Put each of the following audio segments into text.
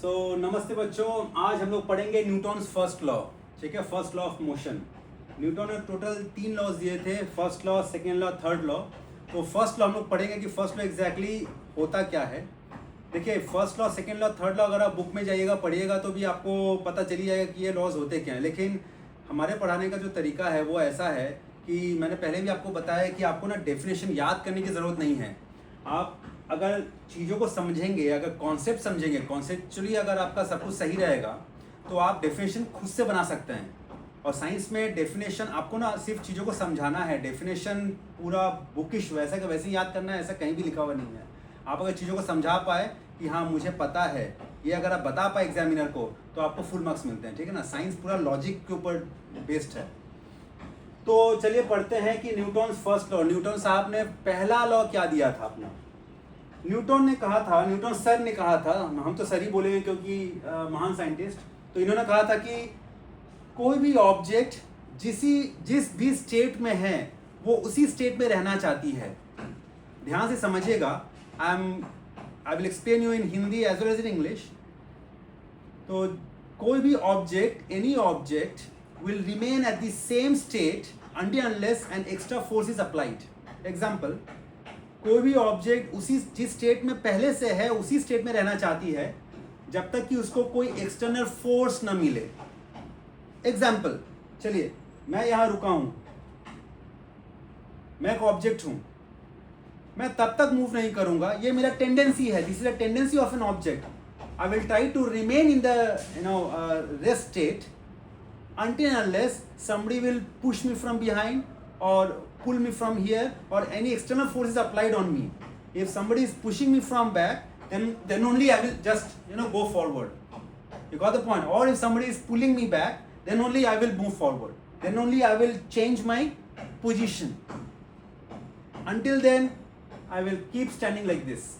नमस्ते बच्चों, आज हम लोग पढ़ेंगे न्यूटन्स फर्स्ट लॉ। ठीक है, first law of motion. Newton ने टोटल 3 लॉज दिए थे, first law, second law, third law. तो फर्स्ट लॉ हम लोग पढ़ेंगे कि फर्स्ट लॉ एग्जैक्टली होता क्या है। देखिए, first law, second law, third law अगर आप बुक में जाइएगा पढ़िएगा तो भी आपको पता चली जाएगा कि ये लॉज होते क्या हैं। लेकिन हमारे पढ़ाने का जो तरीका है वो ऐसा है कि मैंने पहले भी आपको बताया कि आपको ना डेफिनेशन याद करने की ज़रूरत नहीं है। आप अगर चीज़ों को समझेंगे, अगर कॉन्सेप्ट समझेंगे, कॉन्सेप्चुअली अगर आपका सब कुछ सही रहेगा तो आप डेफिनेशन खुद से बना सकते हैं। और साइंस में डेफिनेशन आपको ना सिर्फ चीज़ों को समझाना है, डेफिनेशन पूरा बुकिश वैसा का वैसे ही याद करना है, ऐसा कहीं भी लिखा हुआ नहीं है। आप अगर चीज़ों को समझा पाए कि हाँ मुझे पता है, ये अगर आप बता पाए एग्जामिनर को तो आपको फुल मार्क्स मिलते हैं। ठीक है ना, साइंस पूरा लॉजिक के ऊपर बेस्ड है। तो चलिए पढ़ते हैं कि न्यूटन्स फर्स्ट लॉ। न्यूटन साहब ने पहला लॉ क्या दिया था अपना। न्यूटन ने कहा था, न्यूटन सर ने कहा था, हम तो सर ही बोलेंगे क्योंकि महान साइंटिस्ट। तो इन्होंने कहा था कि कोई भी ऑब्जेक्ट जिस भी स्टेट में है वो उसी स्टेट में रहना चाहती है। ध्यान से समझिएगा, I will explain you in Hindi as well as in English. तो कोई भी object, any object will remain at the same state until unless an extra force is applied. Example, कोई भी ऑब्जेक्ट जिस स्टेट में पहले से है उसी स्टेट में रहना चाहती है जब तक कि उसको कोई एक्सटर्नल फोर्स न मिले। एग्जाम्पल, चलिए मैं यहां रुका हूं, मैं एक ऑब्जेक्ट हूं, मैं तब तक मूव नहीं करूंगा, ये मेरा टेंडेंसी है, this is a tendency of an object. I will try to remain in the rest state until and unless somebody will push me from behind or pull me from here or any external force is applied on me. If somebody is pushing me from back, then only I will just go forward. You got the point? Or if somebody is pulling me back, then only I will move forward. Then only I will change my position. Until then, I will keep standing like this.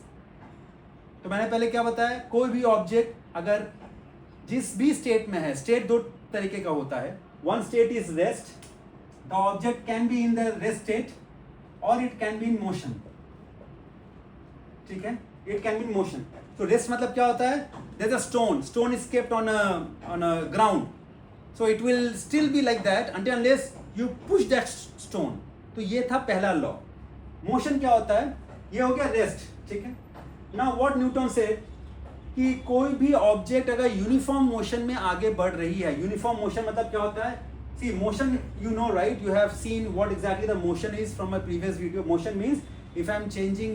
तो मैंने पहले क्या बताया, कोई भी object अगर जिस भी स्टेट में है, स्टेट दो तरीके का होता है। One state is rest, the object can be in the rest state और it can be in motion. ठीक है, it can be in motion. तो रेस्ट मतलब क्या होता है, there is a stone is kept on a ground, so it will still be like that until unless you push that stone. तो ये था पहला लॉ। मोशन क्या होता है, ये हो गया रेस्ट। ठीक है, नाउ व्हाट न्यूटन सेड कि कोई भी ऑब्जेक्ट अगर यूनिफॉर्म मोशन में आगे बढ़ रही है, यूनिफॉर्म मोशन मतलब क्या होता है, see motion, you know right, you have seen what exactly the motion is from my previous video. Motion means if I'm changing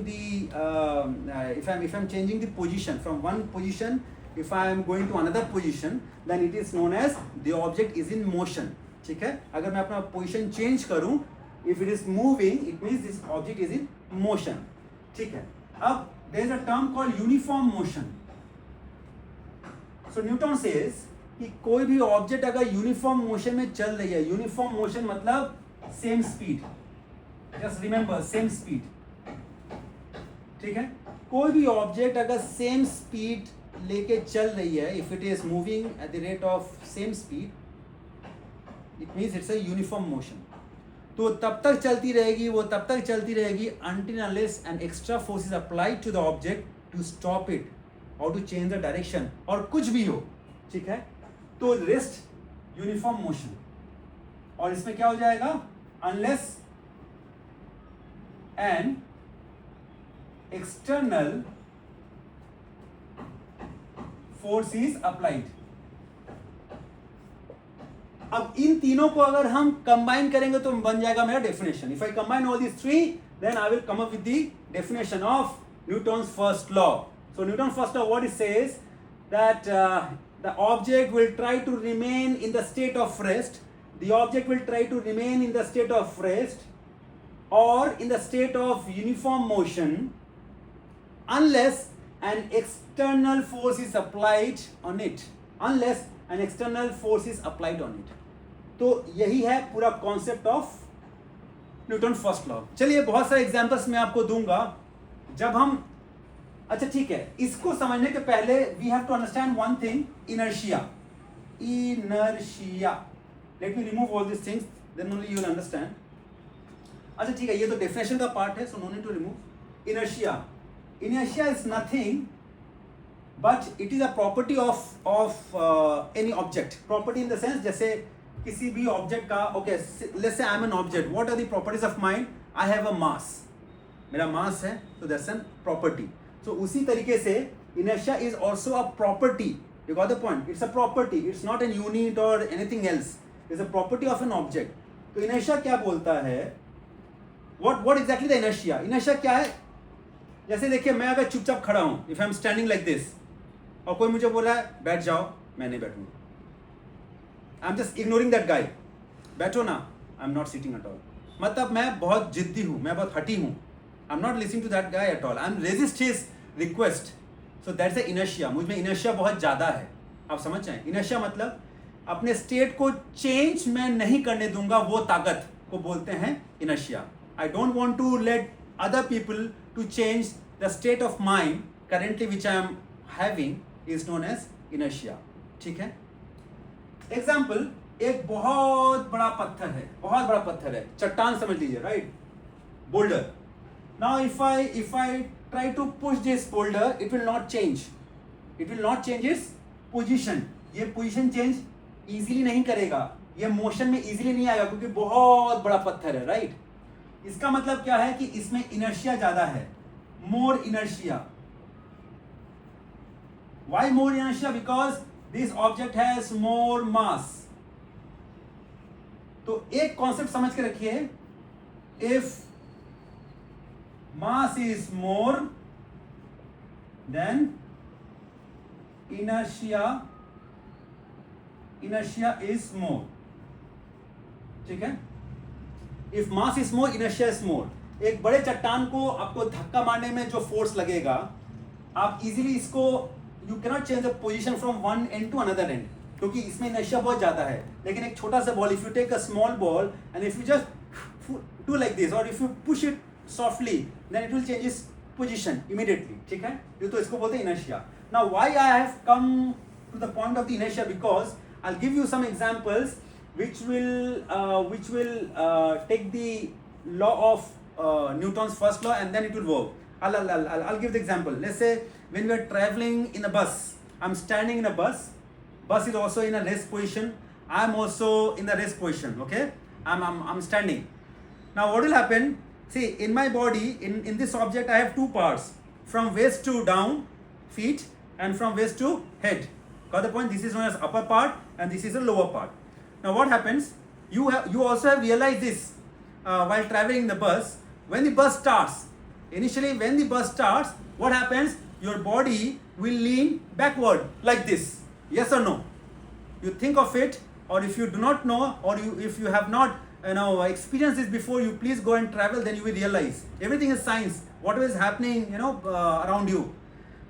the position from one position, if I am going to another position, then it is known as the object is in motion. ठीक है, अगर मैं अपना position change करूं, if it is moving, it means this object is in motion. ठीक है, अब there is a term called uniform motion. So Newton says कि कोई भी ऑब्जेक्ट अगर यूनिफॉर्म मोशन में चल रही है, यूनिफॉर्म मोशन मतलब same speed, just remember same speed. ठीक है, कोई भी ऑब्जेक्ट अगर सेम स्पीड लेके चल रही है, if it is moving at the rate of same speed, it means it's a uniform motion. तो तब तक चलती रहेगी, वो तब तक चलती रहेगी until unless an extra force is applied to the object to stop it or to change the direction और कुछ भी हो। ठीक है, तो रेस्ट यूनिफॉर्म मोशन। और इसमें क्या हो जाएगा, unless an external force is applied। अब इन तीनों को अगर हम कंबाइन करेंगे तो बन जाएगा मेरा definition. If I combine all this three, then I will come up with the definition of Newton's first law. So Newton's first law, what it says, that the object will try to remain in the state of rest. The object will try to remain in the state of rest or in the state of uniform motion unless an external force is applied on it. Unless an external force is applied on it. तो यही है पूरा concept of Newton first law. चलिए बहुत सारे examples मैं आपको दूंगा जब हम, अच्छा ठीक है, इसको समझने के पहले we have to understand one thing, inertia. Let me remove all this things, then only you will understand. अच्छा ठीक है, ये तो डेफिनेशन का पार्ट है, so no need to remove. Inertia is nothing but it is a property of any object. Property in the sense जैसे किसी भी object का, okay, let's say I am an object. What are the properties of mine? I have a mass. मेरा mass है, so that's a property. So उसी तरीके से inertia is also a property. You got the point? It's a property. It's not an unit or anything else. It's a property of an object. तो inertia क्या बोलता है? What exactly the inertia? Inertia क्या है? जैसे देखिए मैं अगर चुपचाप खड़ा हूँ, if I'm standing like this, और कोई मुझे बोला है बैठ जाओ, मैं नहीं बैठूंगा. I'm just ignoring that guy. बैठो ना, I'm not sitting at all. मतलब मैं बहुत जिद्दी हूँ, मैं बहुत हठी हूँ. I'm not listening to that guy at all. I'm resist his request. So that's the inertia. मुझ में inertia बहुत ज़्यादा है. आप समझ जाएं? Inertia मतलब अपने स्टेट को चेंज मैं नहीं करने दूंगा, वो ताकत को बोलते हैं inertia. I don't want to let other people to change the state of mind currently which I am having is known as inertia. ठीक है? Example, एक बहुत बड़ा पत्थर है, बहुत बड़ा पत्थर है, चट्टान समझ लीजिए, right? Boulder. Now if I try to push this boulder, it will not change. It will not change its position. ये position change easily नहीं करेगा, ये motion में easily नहीं आएगा क्योंकि बहुत बड़ा पत्थर है, right? इसका मतलब क्या है कि इसमें inertia ज़्यादा है, more inertia. Why more inertia? Because this object has more mass. तो एक कॉन्सेप्ट समझ के रखिए, if mass is more then inertia is more. ठीक है? If mass is more, inertia is more. एक बड़े चट्टान को आपको धक्का मारने में जो फोर्स लगेगा, आप इजीली इसको you cannot change the position from one end to another end क्योंकि इसमें inertia बहुत ज़्यादा है. लेकिन एक छोटा सा ball, if you take a small ball and if you just do like this or if you push it softly, then it will change its position immediately. ठीक है? ये तो इसको बोलते हैं inertia. Now why I have come to the point of the inertia? Because I'll give you some examples which will take the law of Newton's first law and then it will work. I'll give the example. Let's say when we are traveling in a bus, I'm standing in a bus. Bus is also in a rest position. I'm also in the rest position. Okay, I'm standing. Now what will happen? See, in my body, in this object, I have two parts: from waist to down, feet, and from waist to head. Got the point? This is known as upper part, and this is the lower part. Now what happens? You also have realized this while traveling in the bus. When the bus starts, initially when the bus starts, what happens? Your body will lean backward like this. Yes or no? You think of it, or if you do not know, or if you have not experienced this before, you please go and travel, then you will realize everything is science. Whatever is happening, around you.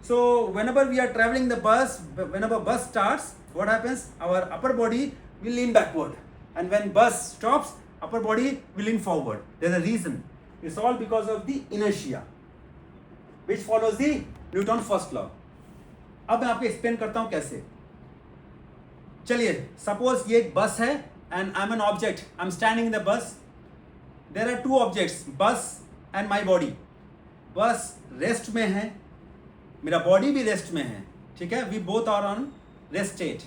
So whenever we are traveling the bus, whenever bus starts, what happens? Our upper body will lean backward, and when bus stops, upper body will lean forward. There's a reason. It's all because of the inertia, which follows the Newton first law. अब मैं आपको explain करता हूँ कैसे. चलिए, suppose ये एक बस है and I'm an object. I'm standing in the bus. There are two objects, bus and my body. बस रेस्ट में है, मेरा बॉडी भी रेस्ट में है. ठीक है? We both are on rest state.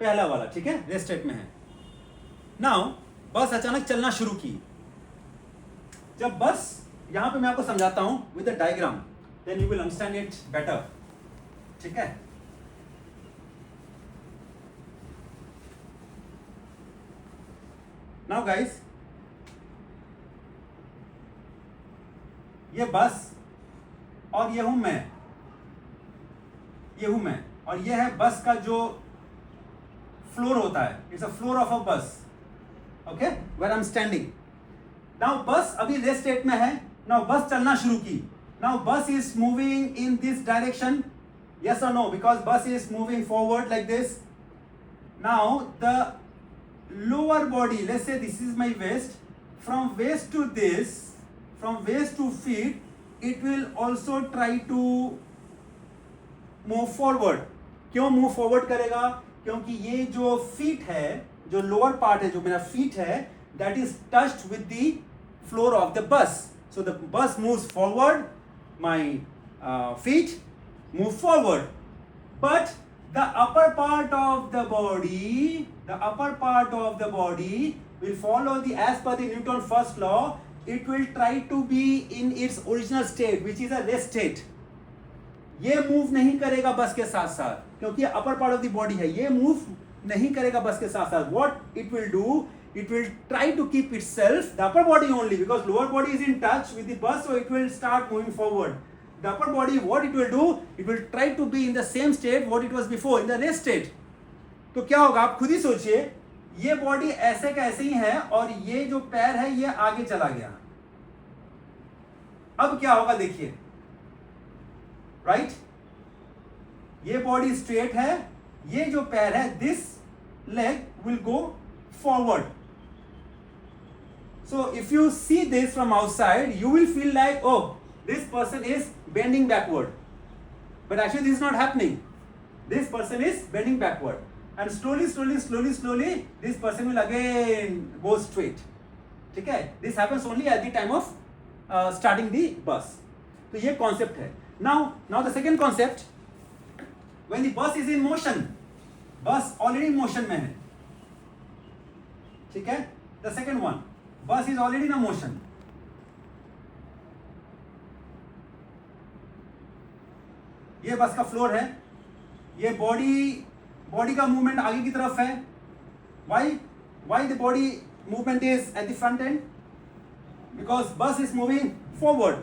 पहला वाला, ठीक है, रेस्ट स्टेट में है. नाउ बस अचानक चलना शुरू की. जब बस, यहां पे मैं आपको समझाता हूं with the diagram, then you will understand it better. ठीक है? नाउ गाइस, ये बस और ये हूं मैं, और ये है बस का जो फ्लोर होता है. It's a floor of a bus. Okay, where I am standing. Now bus अभी रेस्ट स्टेट में है. नाउ बस चलना शुरू की. नाउ बस is moving in this direction. Yes or no? Because bus is moving forward like this. Now the lower body, let's say this is my waist. From waist to this, from waist to feet, it will also try to move forward. क्यों move forward करेगा? क्योंकि ये जो feet है, जो lower part है, जो मेरा feet है, that is touched with the floor of the bus. So the bus moves forward. My feet move forward. but the upper part of the body will follow the, as per the Newton first law, it will try to be in its original state, which is a rest state. ये move नहीं करेगा बस के साथ साथ, क्योंकि upper part of the body है, ये मूव नहीं करेगा बस के साथ साथ. What it will do, it will try to keep itself, the upper body only, because lower body is in touch with the bus, so it will start moving forward. The upper body, what it will do, it will try to be in the same state what it was before, in the rest state. तो क्या होगा, आप खुद ही सोचिए, ये body ऐसे का ऐसे ही है और ये जो पैर है ये आगे चला गया. अब क्या होगा देखिए, राइट, ये बॉडी स्ट्रेट है, ये जो पैर है, this leg will go forward. So if you see this from outside, you will feel like, oh, this person is bending backward. But actually this is not happening. This person is bending backward. And slowly, this person will again go straight. Okay? This happens only at the time of starting the bus. So ये concept है. Now the second concept, when the bus is in motion, bus already motion में है. ठीक है? The second one, bus is already in a motion. ये बस का floor है, ये बॉडी का मूवमेंट आगे की तरफ है. Why the body movement is at the front end? Because bus is moving forward.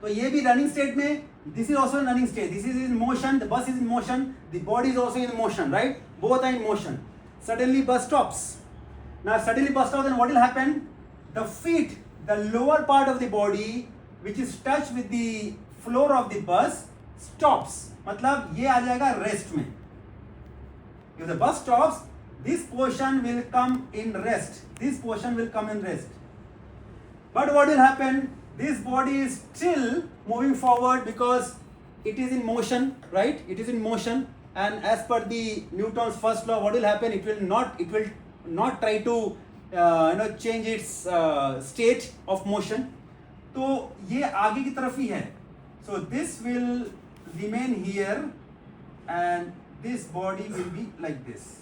तो ये भी रनिंग स्टेट में, this is also in running state, this is in motion, the bus is in motion, the body is also in motion, right? Both are in motion. Suddenly bus stops. Now suddenly bus stops, then what will happen? The feet, the lower part of the body which is touched with the floor of the bus stops. मतलब ये आ जाएगा rest में. If the bus stops, this portion will come in rest. This portion will come in rest. But what will happen? This body is still moving forward because it is in motion, right? It is in motion, and as per the Newton's first law, what will happen? It will not try to change its state of motion. तो ये आगे की तरफ ही है. So this will remain here, and this body will be like this.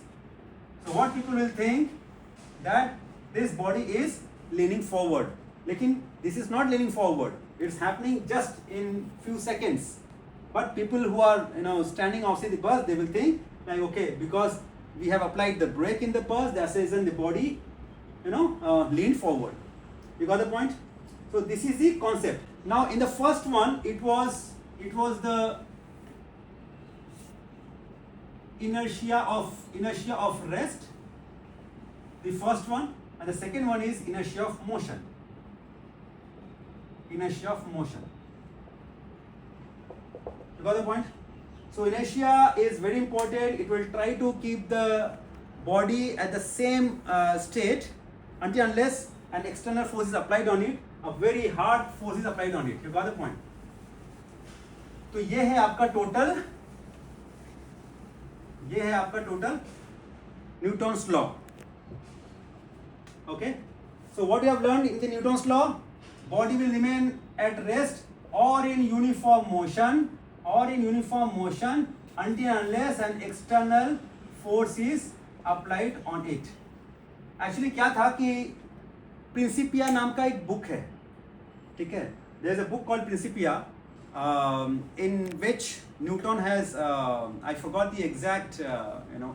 So what people will think that this body is leaning forward. लेकिन this is not leaning forward. It's happening just in few seconds. But people who are standing outside the bus, they will think like, okay, because we have applied the brake in the bus, that's the reason the body leaned forward. You got the point? So this is the concept. Now in the first one, it was the inertia of rest, the first one, and the second one is inertia of motion. Inertia of motion. You got the point? So inertia is very important. It will try to keep the body at the same state until unless an external force is applied on it, a very hard force is applied on it. You got the point? तो ये है आपका total Newton's law. Okay? So what you have learned in the Newton's law, body will remain at rest or in uniform motion until unless an external force is applied on it. Actually क्या था कि Principia नाम का एक book है, ठीक है? There is a book called Principia, in which Newton has I forgot the exact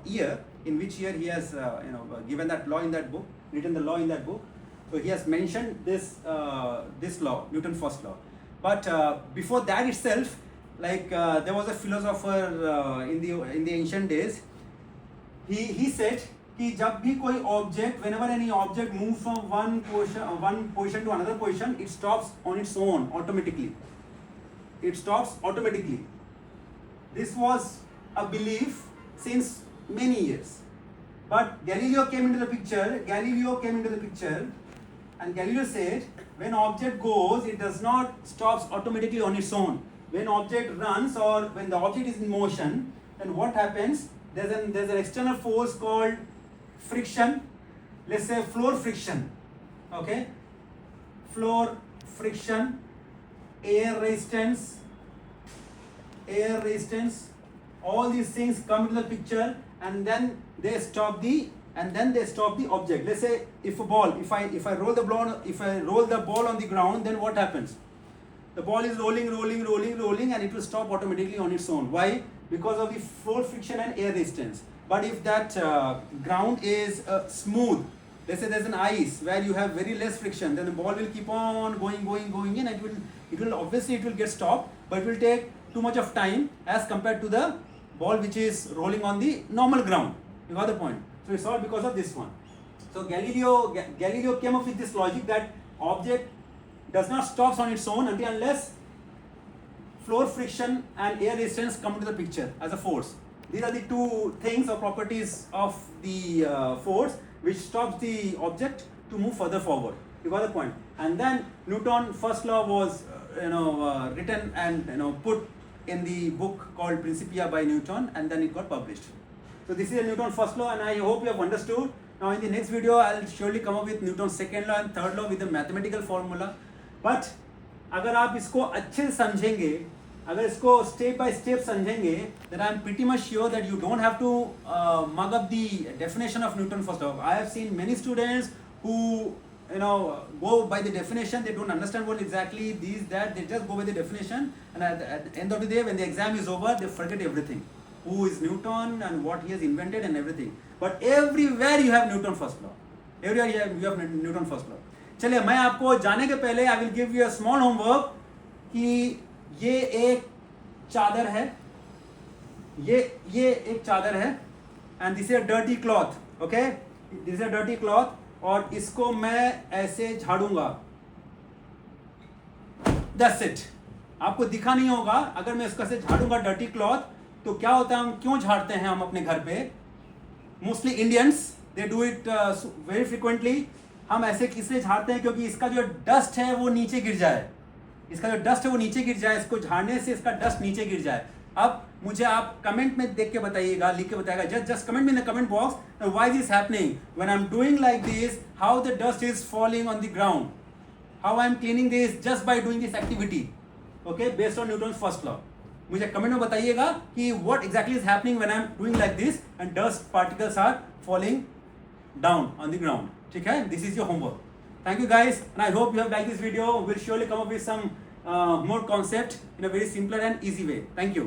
year, in which year he has given that law in that book, written the law in that book. So he has mentioned this law, Newton's first law. But before that itself, there was a philosopher in the ancient days. He said कि जब भी कोई object, whenever any object moves from one position to another position, it stops on its own automatically. It stops automatically. This was a belief since many years. But Galileo came into the picture, and Galileo said, when object goes, it does not stops automatically on its own. When object runs or when the object is in motion, then what happens? There's an external force called friction. Let's say floor friction. Okay? Floor friction, air resistance, all these things come into the picture, and then they stop the object. Let's say if a ball, if I roll the ball on the ground, then what happens? The ball is rolling, and it will stop automatically on its own. Why? Because of the floor friction and air resistance. But if that ground is smooth, let's say there's an ice where you have very less friction, then the ball will keep on going in, and it will obviously get stopped, but it will take too much of time as compared to the ball which is rolling on the normal ground. You got the point? So it's all because of this one. So Galileo came up with this logic that object does not stop on its own unless floor friction and air resistance come into the picture as a force. These are the two things or properties of the force which stops the object to move further forward. You got the point? And then Newton's first law was written and put in the book called Principia by Newton, and then it got published. So this is Newton's first law, and I hope you have understood. Now in the next video, I'll surely come up with Newton's second law and third law with the mathematical formula. But अगर आप इसको अच्छे से समझेंगे, अगर इसको step by step समझेंगे, then I'm pretty much sure that you don't have to mug up the definition of Newton's first law. I have seen many students who go by the definition. They don't understand what exactly that. They just go by the definition, and at the end of the day, when the exam is over, they forget everything. Who is Newton and what he has invented and everything. But everywhere you have Newton's first law. Everywhere you have Newton's first law. चलिए, मैं आपको जाने के पहले I will give you a small homework कि ये एक चादर है, ये एक चादर है, and this is a dirty cloth. Okay, this is a dirty cloth, और इसको मैं ऐसे झाड़ूंगा. That's it. आपको दिखा नहीं होगा. अगर मैं इसको ऐसे झाड़ूंगा डर्टी क्लॉथ, तो क्या होता है, हम क्यों झाड़ते हैं हम अपने घर पे? Mostly Indians they do it very frequently. हम ऐसे इसलिए झाड़ते हैं क्योंकि इसका जो डस्ट है वो नीचे गिर जाए. इसको झाड़ने से इसका डस्ट नीचे गिर जाए. अब मुझे आप कमेंट में देख के बताइएगा, लिख के बताइएगा. जस्ट कमेंट में in the comment box, why this happening when I am doing like this, how the dust is falling on the ground, how I am cleaning this just by doing this activity. Okay, based on Newton's first law. मुझे comment में बताइएगा कि what exactly is happening when I am doing like this and dust particles are falling down on the ground. ठीक है, this is your homework. Thank you guys, and I hope you have liked this video. We'll surely come up with some more concept in a very simpler and easy way. Thank you.